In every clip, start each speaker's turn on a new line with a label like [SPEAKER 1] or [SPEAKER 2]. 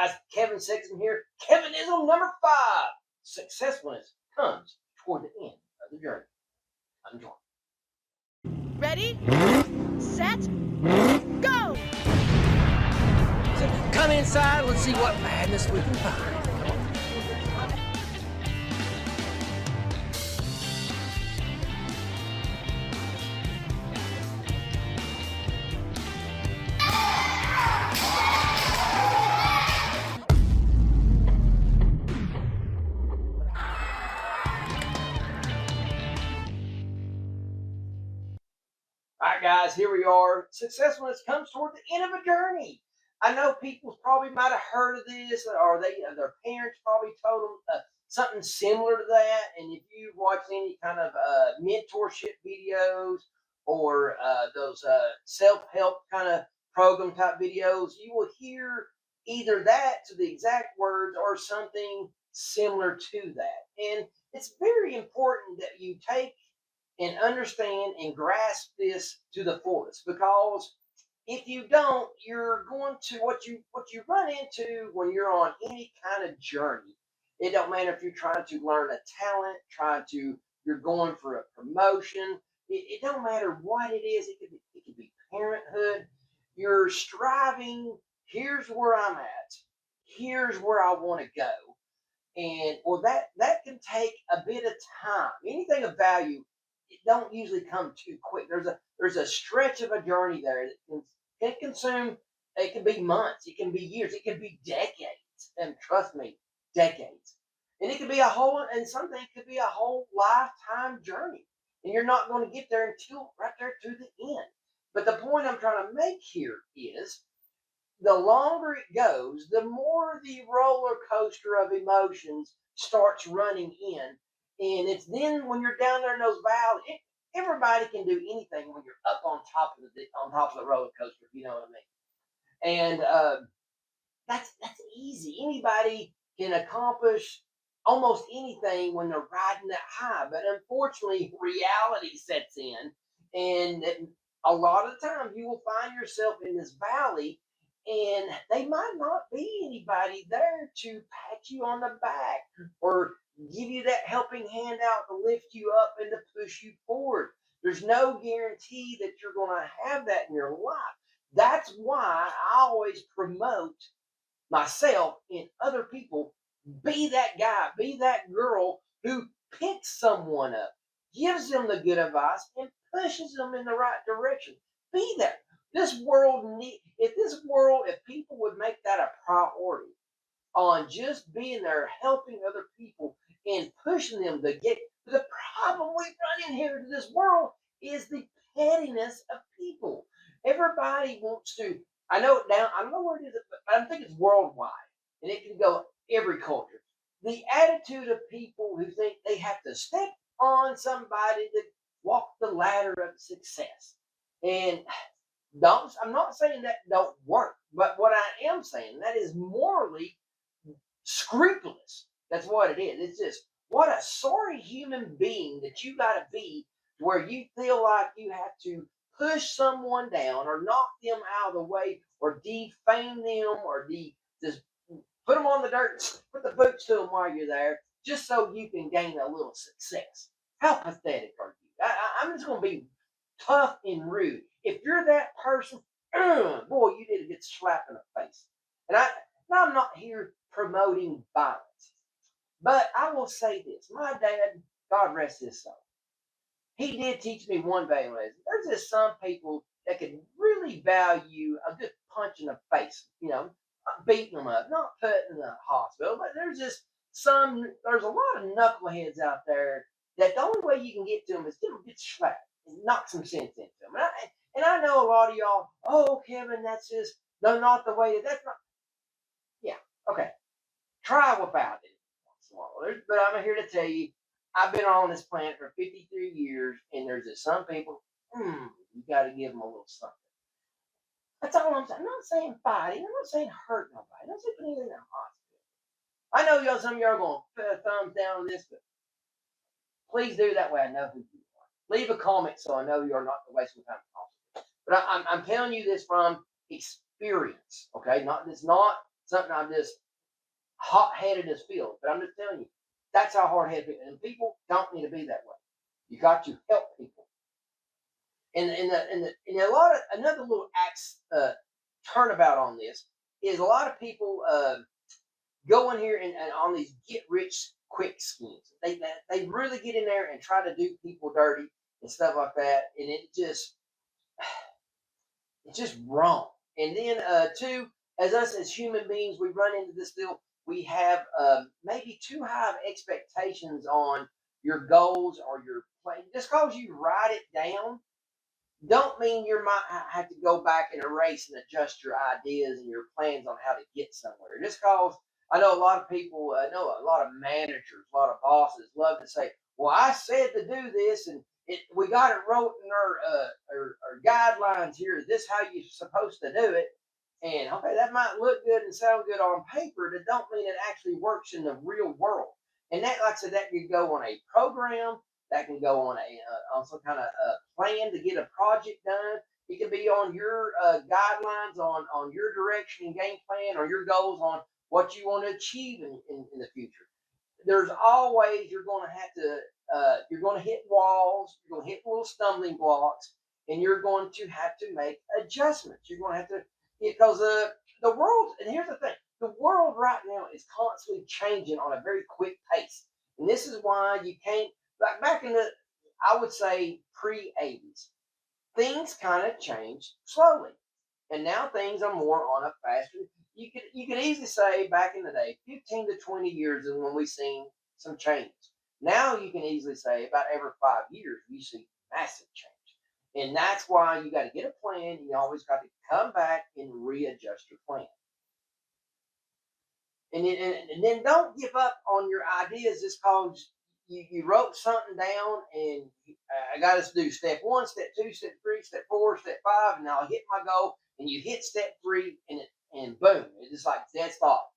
[SPEAKER 1] guys, Kevin Sexton here. Kevinism number 5. Successfulness comes toward the end of the journey. Enjoy.
[SPEAKER 2] Ready, set, go!
[SPEAKER 1] So come inside. Let's see what madness we can find. All right, guys, here we are. Successfulness comes toward the end of a journey. I know people probably might have heard of this, or their parents probably told them something similar to that. And if you've watched any kind of mentorship videos or those self-help kind of program type videos, you will hear either that to the exact words or something similar to that. And it's very important that you take and understand and grasp this to the fullest, because if you don't, you're going to what you run into when you're on any kind of journey. It don't matter if you're trying to learn a talent, you're going for a promotion. It don't matter what it is. It could be parenthood. You're striving. Here's where I'm at. Here's where I want to go. And well, that can take a bit of time. Anything of value, it don't usually come too quick. There's a stretch of a journey there that can consume. It can be months, it can be years, it can be decades, and trust me, decades. And it could be and something could be a whole lifetime journey, and you're not going to get there until right there to the end. But the point I'm trying to make here is, the longer it goes, the more the roller coaster of emotions starts running in. And it's then when you're down there in those valleys, everybody can do anything when you're up on top of the roller coaster, if you know what I mean. And that's easy. Anybody can accomplish almost anything when they're riding that high. But unfortunately, reality sets in, and a lot of the time you will find yourself in this valley, and they might not be anybody there to pat you on the back or give you that helping hand out to lift you up and to push you forward. There's no guarantee that you're going to have that in your life. That's why I always promote myself and other people. Be that guy, be that girl who picks someone up, gives them the good advice, and pushes them in the right direction. Be that. If people would make that a priority on just being there, helping other people and pushing them to get. The problem we run in here to this world is the pettiness of people. Everybody wants to. I know I don't know where it is, but I think it's worldwide, and it can go every culture. The attitude of people who think they have to step on somebody to walk the ladder of success. And I'm not saying that don't work, but what I am saying, that is morally scrupulous. That's what it is. It's just, what a sorry human being that you got to be, where you feel like you have to push someone down or knock them out of the way or defame them or just put them on the dirt, put the boots to them while you're there, just so you can gain a little success. How pathetic are you? I'm just going to be tough and rude. If you're that person, boy, you need to get slapped in the face. And I'm not here promoting violence, but I will say this: my dad, God rest his soul, he did teach me one value lesson. There's just some people that can really value a good punch in the face, not beating them up, not putting them in the hospital, but there's a lot of knuckleheads out there that the only way you can get to them is get slapped and knock some sense into them. And I know a lot of y'all, oh, Kevin, that's just not the way. That's not. Yeah, okay. Try without it once in a while. But I'm here to tell you, I've been on this planet for 53 years, and there's just some people, you got to give them a little something. That's all I'm saying. I'm not saying fighting. I'm not saying hurt nobody. I'm not saying put anything in the hospital. I know some of y'all are going to put a thumbs down on this, but please do that way. I know who you are. Leave a comment so I know you're not wasting time. But I'm telling you this from experience, okay? It's not something I'm just hot-headed as field. But I'm just telling you, that's how hard-headed people, and people don't need to be that way. You got to help people. And a lot of another little turnabout on this is a lot of people go in here and on these get rich quick schemes. They really get in there and try to do people dirty and stuff like that, and it's just wrong. And then two, as us as human beings, we run into this deal. We have maybe too high of expectations on your goals or your plan. Just because you write it down don't mean you might have to go back and erase and adjust your ideas and your plans on how to get somewhere. Just because I know a lot of people, I know a lot of managers, a lot of bosses love to say, "Well, I said to do this, and we got it wrote in our guidelines here. Is this how you're supposed to do it?" And okay, that might look good and sound good on paper, but it don't mean it actually works in the real world. And that, like I said, that could go on a program, that can go on on some kind of plan to get a project done. It can be on your guidelines, on your direction and game plan, or your goals on what you want to achieve in the future. There's always you're going to hit walls, you're going to hit little stumbling blocks, and you're going to have to make adjustments. You're going to have to because the world. And here's the thing: the world right now is constantly changing on a very quick pace, and this is why you can't like back in the I would say pre-80s. Things kind of changed slowly, and now things are more on a faster. You could easily say back in the day, 15 to 20 years is when we seen some change. Now you can easily say about every 5 years we see massive change, and that's why you got to get a plan. You always got to come back and readjust your plan, and then don't give up on your ideas just because you wrote something down and I got us to do step one, step two, step three, step four, step five, and I'll hit my goal. And you hit step three, and boom, it's just like dead stop.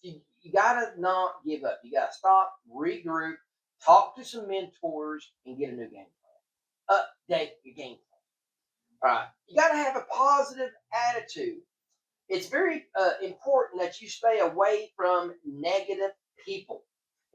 [SPEAKER 1] You gotta not give up. You gotta stop, regroup, talk to some mentors, and get a new game plan. Update your game plan. All right, you gotta have a positive attitude. It's very important that you stay away from negative people.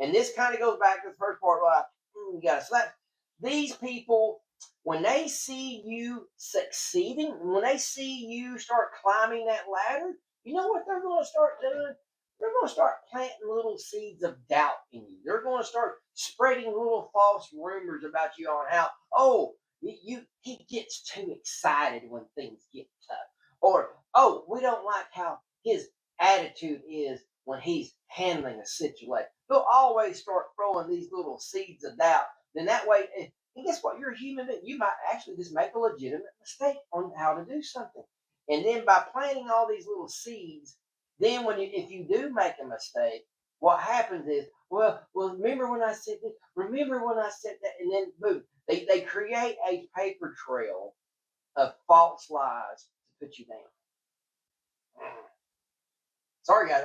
[SPEAKER 1] And this kind of goes back to the first part. Like, you got to slap these people when they see you succeeding, when they see you start climbing that ladder. You know what they're going to start doing? They're going to start planting little seeds of doubt in you. They're going to start spreading little false rumors about you on how, oh, he gets too excited when things get tough. Or, oh, we don't like how his attitude is when he's handling a situation. They'll always start throwing these little seeds of doubt. Then that way, and guess what? You're a human being. You might actually just make a legitimate mistake on how to do something. And then by planting all these little seeds, then if you do make a mistake, what happens is, well, remember when I said this? Remember when I said that? And then boom, they create a paper trail of false lies to put you down. Sorry, guys.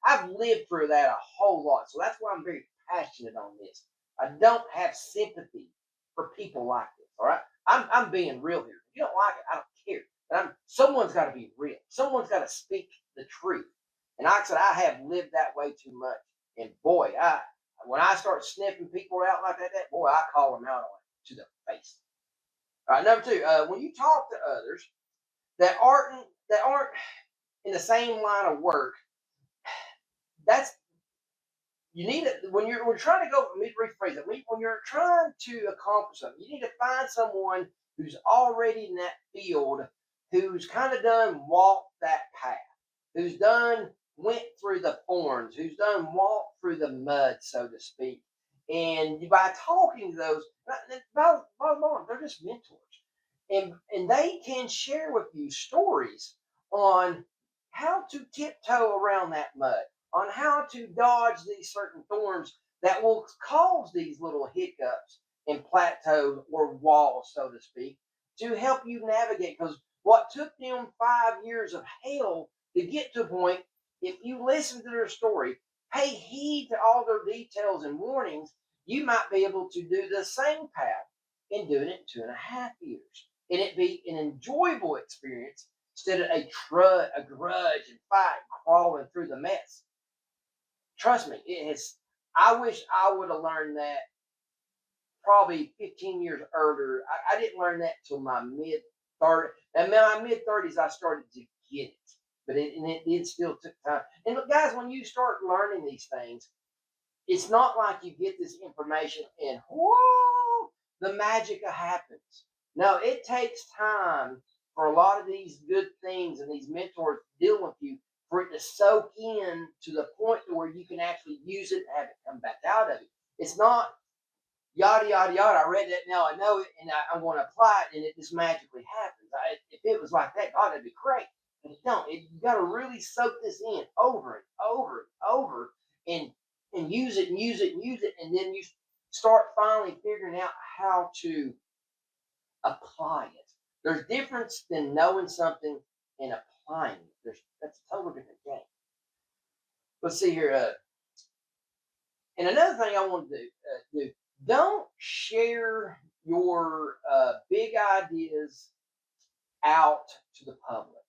[SPEAKER 1] I've lived through that a whole lot, so that's why I'm very passionate on this. I don't have sympathy for people like this. All right, I'm being real here. If you don't like it, I don't care. But someone's got to be real. Someone's got to speak the truth. And like I said, I have lived that way too much. And boy, when I start sniffing people out like that, boy, I call them out on it to the face. All right, number two, when you talk to others that aren't in the same line of work, that's you need it when we're trying to go. Let me rephrase it. When you're trying to accomplish something, you need to find someone who's already in that field, who's kind of done walked that path, who's done went through the thorns, who's done walked through the mud, so to speak. And by talking to those, they're just mentors, and they can share with you stories on how to tiptoe around that mud, on how to dodge these certain thorns that will cause these little hiccups and plateaus or walls, so to speak, to help you navigate. Because what took them 5 years of hell to get to a point, if you listen to their story, pay heed to all their details and warnings, you might be able to do the same path in doing it in 2.5 years. And it be an enjoyable experience instead of a grudge and fight crawling through the mess. Trust me, it has. I wish I would have learned that probably 15 years earlier. I didn't learn that till my mid 30s. And in my mid 30s, I started to get it, but it still took time. And look, guys, when you start learning these things, it's not like you get this information and whoa, the magic happens. No, it takes time for a lot of these good things and these mentors dealing with you for it to soak in to the point to where you can actually use it and have it come back out of it. It's not yada yada yada. I read that, now I know it, and I'm going to apply it, and it just magically happens. If it was like that, God, that'd be great. But it don't. You got to really soak this in over and over and over, and use it and use it and use it, and then you start finally figuring out how to apply it. There's difference than knowing something and applying it. That's a totally different game. Let's see here. And another thing I want to do, don't share your big ideas out to the public.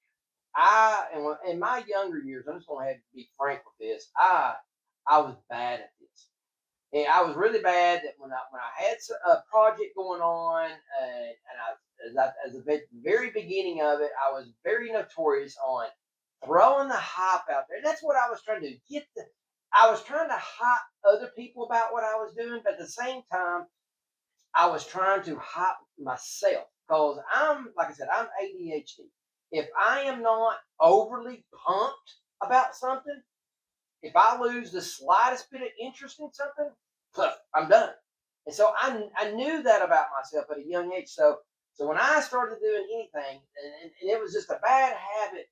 [SPEAKER 1] In my younger years, I'm just going to have to be frank with this. I was bad at this. And I was really bad that when I had a project going on, as the very beginning of it, I was very notorious on throwing the hype out there. That's what I was trying to do. I was trying to hype other people about what I was doing, but at the same time, I was trying to hype myself because like I said, I'm ADHD. If I am not overly pumped about something, if I lose the slightest bit of interest in something, I'm done. And so I knew that about myself at a young age. So when I started doing anything, and it was just a bad habit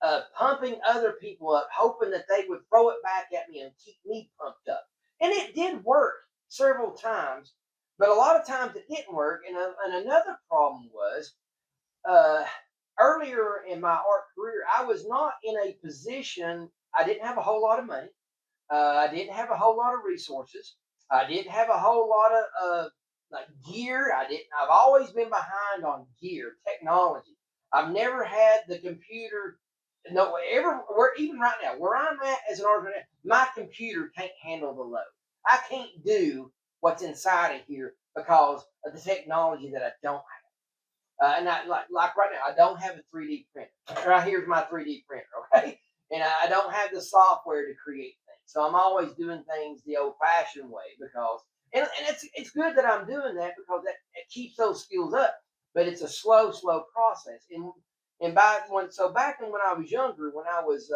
[SPEAKER 1] of pumping other people up, hoping that they would throw it back at me and keep me pumped up. And it did work several times, but a lot of times it didn't work. And another problem was uh, earlier in my art career, I was not in a position, I didn't have a whole lot of money. I didn't have a whole lot of resources. I didn't have a whole lot of like gear. I've always been behind on gear, technology. I've never had the computer. No, even right now, where I'm at as an artist, my computer can't handle the load. I can't do what's inside of here because of the technology that I don't have. And like right now, I don't have a 3D printer. Right here's my 3D printer, okay? And I don't have the software to create things. So I'm always doing things the old-fashioned way and it's good that I'm doing that because it keeps those skills up. But it's a slow process. Back when I was younger, when I was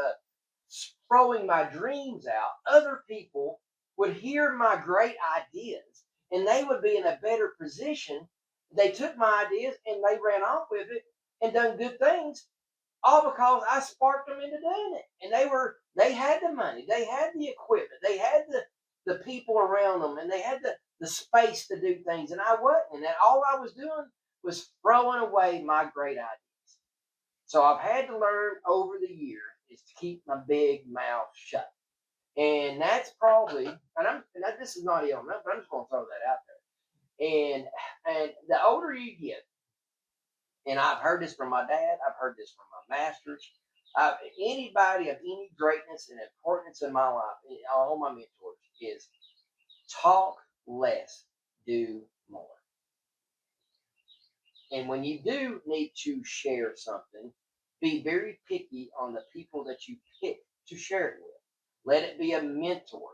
[SPEAKER 1] throwing my dreams out, other people would hear my great ideas, and they would be in a better position. They took my ideas and they ran off with it and done good things, all because I sparked them into doing it. And they had the money, they had the equipment, they had the people around them, and they had the space to do things, and I wasn't. And that all I was doing was throwing away my great ideas. So I've had to learn over the years is to keep my big mouth shut. And that's probably, this is not ill enough, but I'm just going to throw that out there. And the older you get, and I've heard this from my dad, I've heard this from my masters, anybody of any greatness and importance in my life, all my mentors, is talk less, do more. And when you do need to share something, be very picky on the people that you pick to share it with. Let it be a mentor,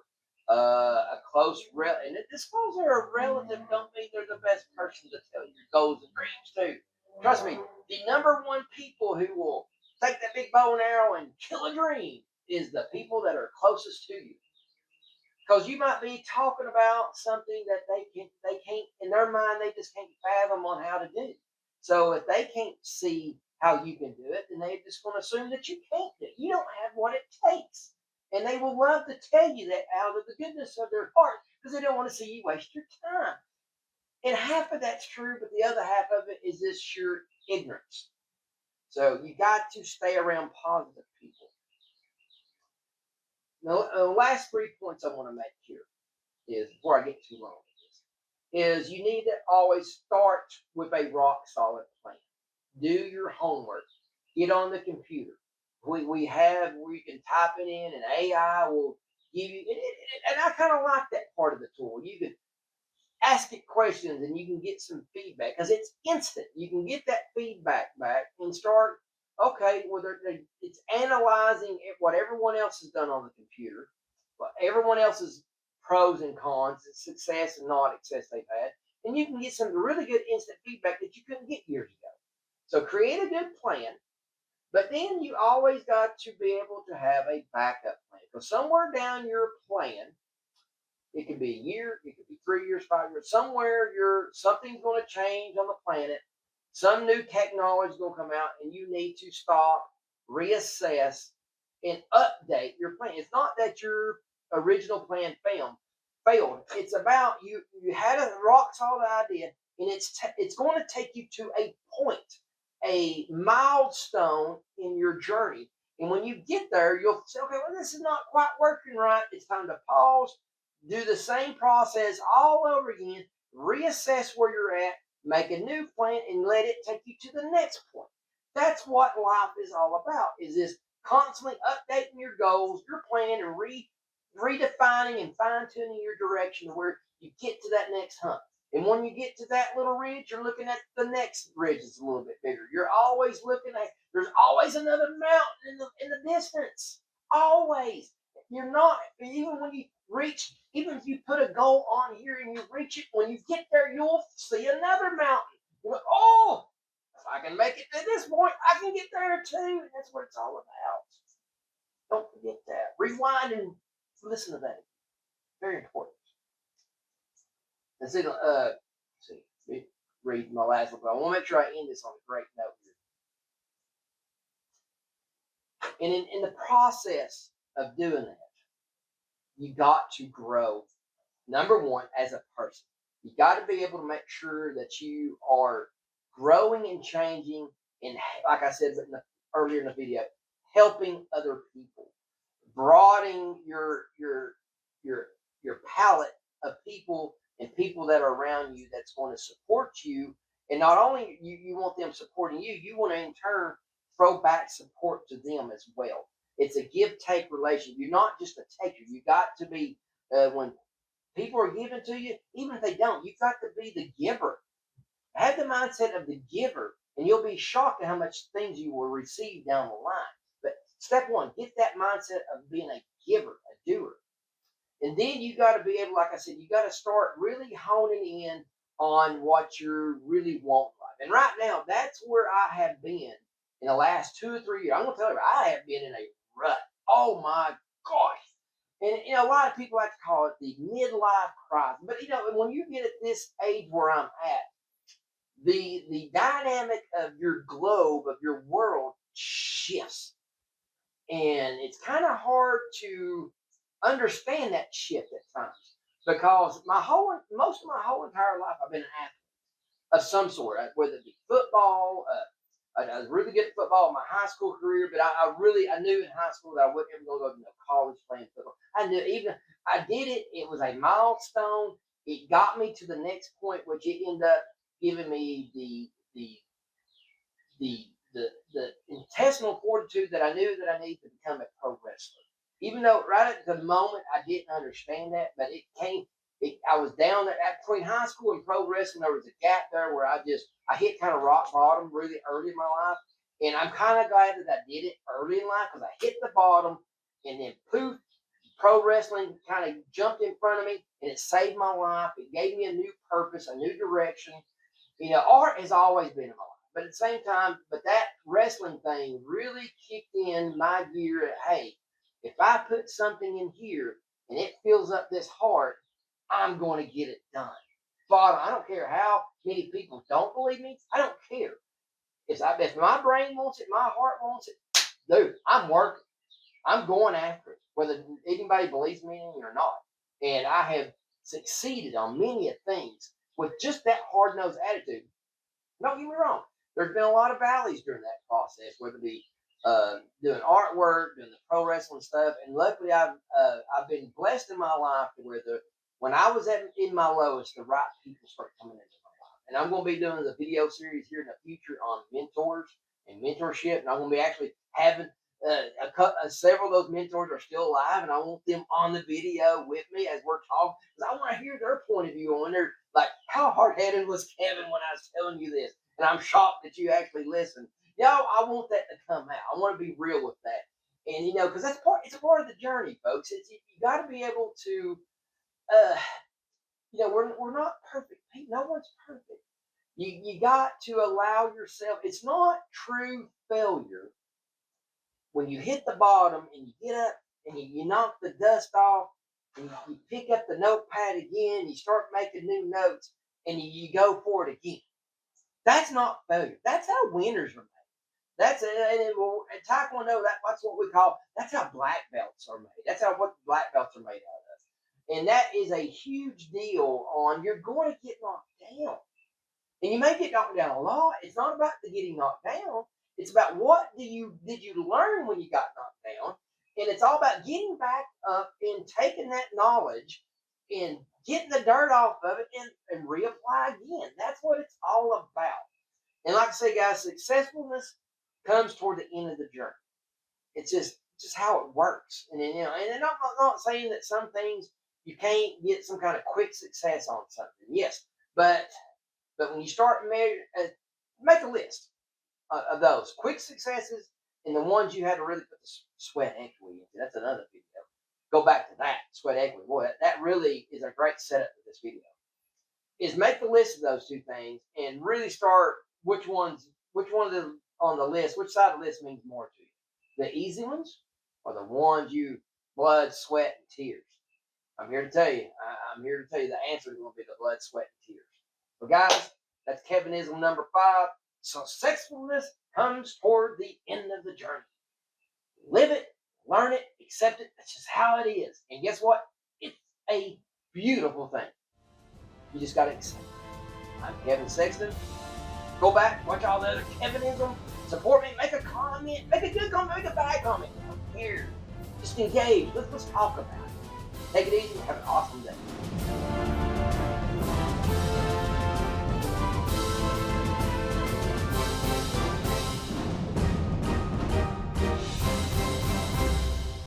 [SPEAKER 1] a close relative. And this goes there, a relative don't mean they're the best person to tell your goals and dreams too. Trust me, the number one people who will take that big bow and arrow and kill a dream is the people that are closest to you. Because you might be talking about something that they can't in their mind, they just can't fathom on how to do. So if they can't see how you can do it, then they're just going to assume that you can't do it. You don't have what it takes. And they will love to tell you that out of the goodness of their heart because they don't want to see you waste your time. And half of that's true, but the other half of it is this sheer ignorance. So you got to stay around positive people. Now, the last 3 points I want to make here is, before I get too long with this, is you need to always start with a rock solid plan. Do your homework. get on the computer. We can type it in, and AI will give you. And I kind of like that part of the tool. You can ask it questions and you can get some feedback because it's instant. You can get that feedback back and start. Okay, well, it's analyzing what everyone else has done on the computer, what everyone else's pros and cons, success and not success they've had, and you can get some really good instant feedback that you couldn't get years ago. So create a good plan, but then you always got to be able to have a backup plan. Because somewhere down your plan, it could be a year, it could be 3 years, 5 years. Somewhere something's going to change on the planet. Some new technology is going to come out, and you need to stop, reassess, and update your plan. It's not that your original plan failed. It's about you had a rock solid idea, and it's going to take you to a point, a milestone in your journey. And when you get there, you'll say, okay, well, this is not quite working right. It's time to pause, do the same process all over again, reassess where you're at, make a new plan, and let it take you to the next point. That's what life is all about, is this constantly updating your goals, your plan, and redefining and fine-tuning your direction to where you get to that next hump. And when you get to that little ridge, you're looking at the next ridge that's a little bit bigger. You're always looking at, there's always another mountain in the distance. Always. You're not, even when you reach, even if you put a goal on here and you reach it, when you get there, you'll see another mountain. You're like, oh, if I can make it to this point, I can get there too. And that's what it's all about. Don't forget that. Rewind and listen to that. Very important. Let's see, read my last one, but I want to make sure I end this on a great note here. And in the process of doing that, you got to grow. Number one, as a person, you got to be able to make sure that you are growing and changing, and like I said earlier in the video, helping other people, broadening your palette of people and people that are around you that's going to support you. And not only you want them supporting you, you want to in turn throw back support to them as well. It's a give-take relationship. You're not just a taker. You got to be, when people are giving to you, even if they don't, you've got to be the giver. Have the mindset of the giver, and you'll be shocked at how much things you will receive down the line. But step one, get that mindset of being a giver, a doer. And then you got to be able, like I said, you got to start really honing in on what you really want in life. And right now, that's where I have been in the last 2 or 3 years. I'm going to tell you, I have been in a rut. Oh my gosh. And a lot of people like to call it the midlife crisis. But when you get at this age where I'm at, the dynamic of your globe, of your world, shifts. And it's kind of hard to understand that shift at times, because most of my whole entire life I've been an athlete of some sort, whether it be football. I was really good at football in my high school career, but I knew in high school that I wasn't ever going to go to college playing football. I knew even I did it. It was a milestone. It got me to the next point, which it ended up giving me the intestinal fortitude that I knew that I needed to become a pro wrestler. Even though right at the moment I didn't understand that, but I was down there between high school and pro wrestling. There was a gap there where I hit kind of rock bottom really early in my life. And I'm kind of glad that I did it early in life, because I hit the bottom and then poof, pro wrestling kind of jumped in front of me, and it saved my life. It gave me a new purpose, a new direction. Art has always been in my life. But at the same time, that wrestling thing really kicked in my gear. Hey, if I put something in here and it fills up this heart, I'm going to get it done. Father, I don't care how many people don't believe me. I don't care. If my brain wants it, my heart wants it, dude, I'm working. I'm going after it, whether anybody believes me or not. And I have succeeded on many of things with just that hard-nosed attitude. Don't get me wrong. There's been a lot of valleys during that process, whether it be doing artwork, doing the pro wrestling stuff. And luckily, I've been blessed in my life to where when I was in my lowest, the right people start coming into my life. And I'm going to be doing the video series here in the future on mentors. and mentorship. And I'm going to be actually having several of those mentors are still alive, and I want them on the video with me as we're talking, because I want to hear their point of view on their, like, how hard-headed was Kevin when I was telling you this? And I'm shocked that you actually listened. I want that to come out. I want to be real with that. And, because it's a part of the journey, folks. You got to be able to, we're not perfect. No one's perfect. You got to allow yourself, it's not true failure when you hit the bottom and you get up and you knock the dust off and you pick up the notepad again, you start making new notes, and you go for it again. That's not failure. That's how winners are made. That's and Taekwondo. That's what we call. That's how black belts are made. That's what black belts are made out of. And that is a huge deal. You're going to get knocked down, and you may get knocked down a lot. It's not about the getting knocked down. It's about what did you learn when you got knocked down, and it's all about getting back up and taking that knowledge and getting the dirt off of it and reapply again. That's what it's all about. And like I say, guys, successfulness comes toward the end of the journey. It's just how it works. And then, and I'm not saying that some things you can't get some kind of quick success on something. Yes, but when you start make a list of those quick successes and the ones you had to really put the sweat equity into. That's another video. Go back to that sweat equity. Boy, that really is a great setup for this video. Is make the list of those two things and really start which one of them on the list, which side of the list means more to you. The easy ones or the ones you blood, sweat, and tears. I'm here to tell you the answer is going to be the blood, sweat, and tears. But guys, that's Kevinism number 5. Successfulness comes toward the end of the journey. Live it, learn it, accept it. That's just how it is. And guess what? It's a beautiful thing. You just got to accept it. I'm Kevin Sexton. Go back, watch all the other Kevinism. Support me, make a comment. Make a good comment, make a bad comment. I don't care. Just engage. Let's talk about it. Take it easy. Have an awesome day.